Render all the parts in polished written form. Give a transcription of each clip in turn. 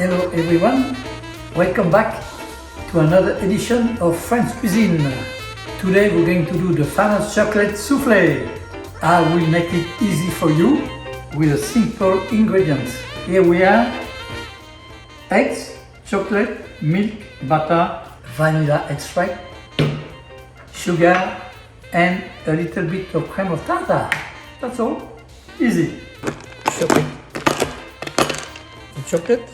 Hello everyone, welcome back to another edition of French Cuisine. Today we're going to do the famous chocolate souffle. I will make it easy for you with a simple ingredients. Here we are: eggs, chocolate, milk, butter, vanilla extract, sugar, and a little bit of cream of tartar. That's all. Easy. Chocolate. The chocolate.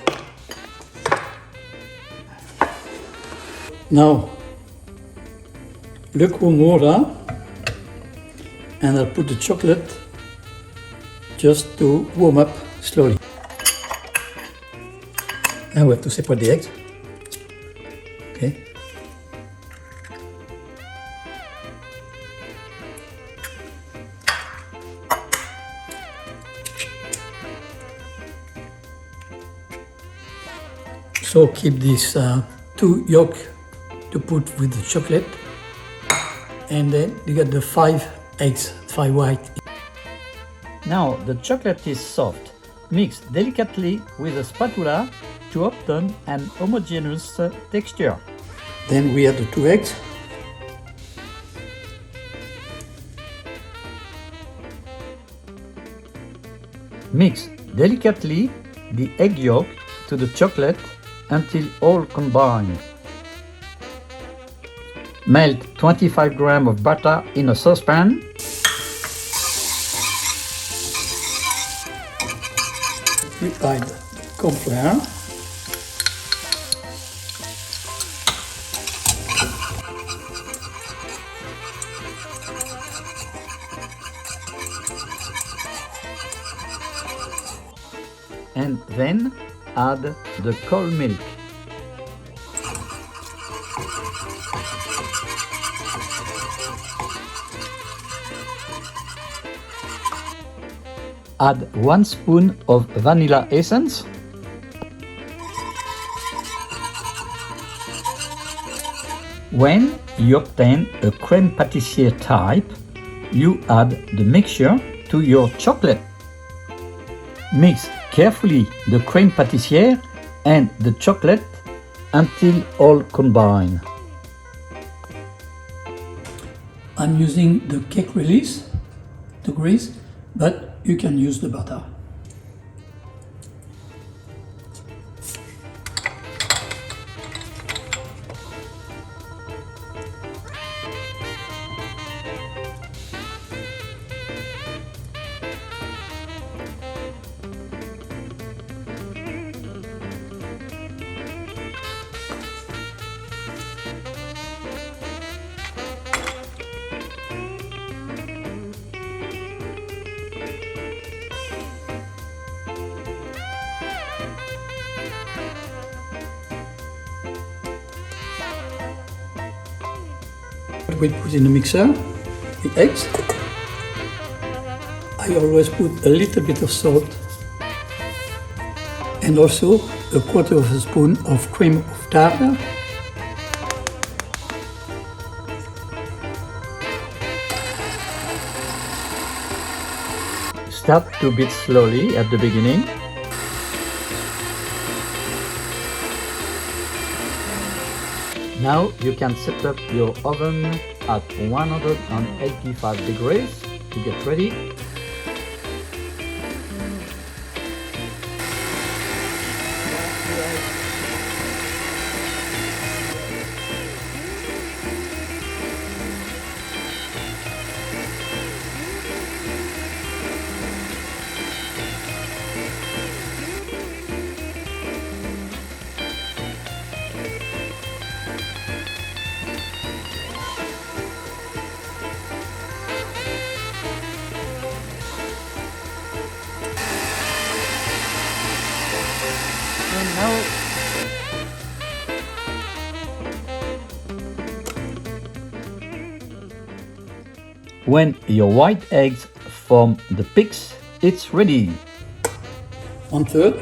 Now, lukewarm water, and I'll put the chocolate just to warm up slowly. Now we have to separate the eggs. Okay. So keep these two yolks to put with the chocolate, and then you get the 5 eggs, 5 white. Now the chocolate is soft. Mix delicately with a spatula to obtain an homogeneous texture. Then we add the 2 eggs. Mix delicately the egg yolk to the chocolate until all combined. Melt 25 grams of butter in a saucepan. We add corn flour. And then add the cold milk. Add 1 spoon of vanilla essence. When you obtain a crème pâtissière type, you add the mixture to your chocolate. Mix carefully the crème pâtissière and the chocolate until all combine. I'm using the cake release, the grease, but you can use the butter. We put in the mixer the eggs. I always put a little bit of salt and also a quarter of a spoon of cream of tartar. Start to beat slowly at the beginning. Now you can set up your oven at 185 degrees to get ready. Now when your white eggs form the peaks, it's ready. 1/3.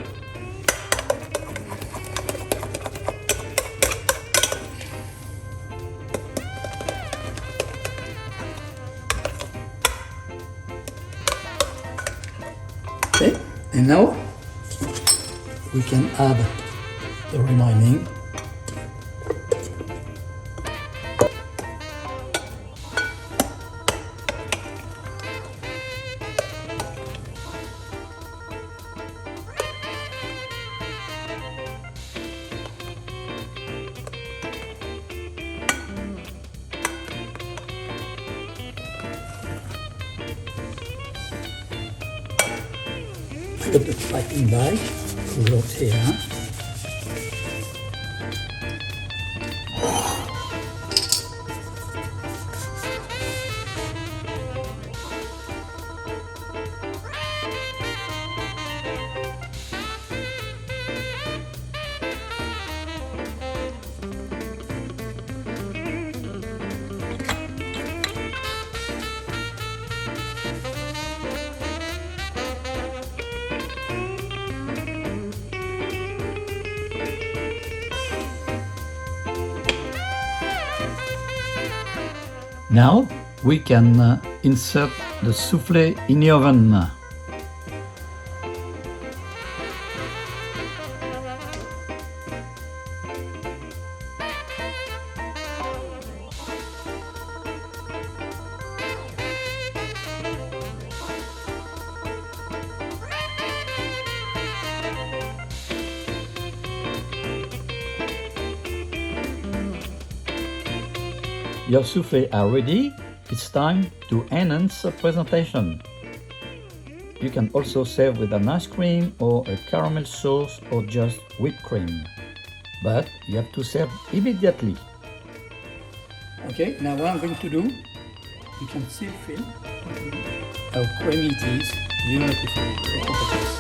Okay, and now we can add the remaining. Put the piping bag right here. Now we can insert the soufflé in the oven. Your soufflés are ready. It's time to enhance the presentation. You can also serve with an ice cream or a caramel sauce or just whipped cream. But you have to serve immediately. Okay, now what I'm going to do, you can still feel how creamy it is. Beautiful.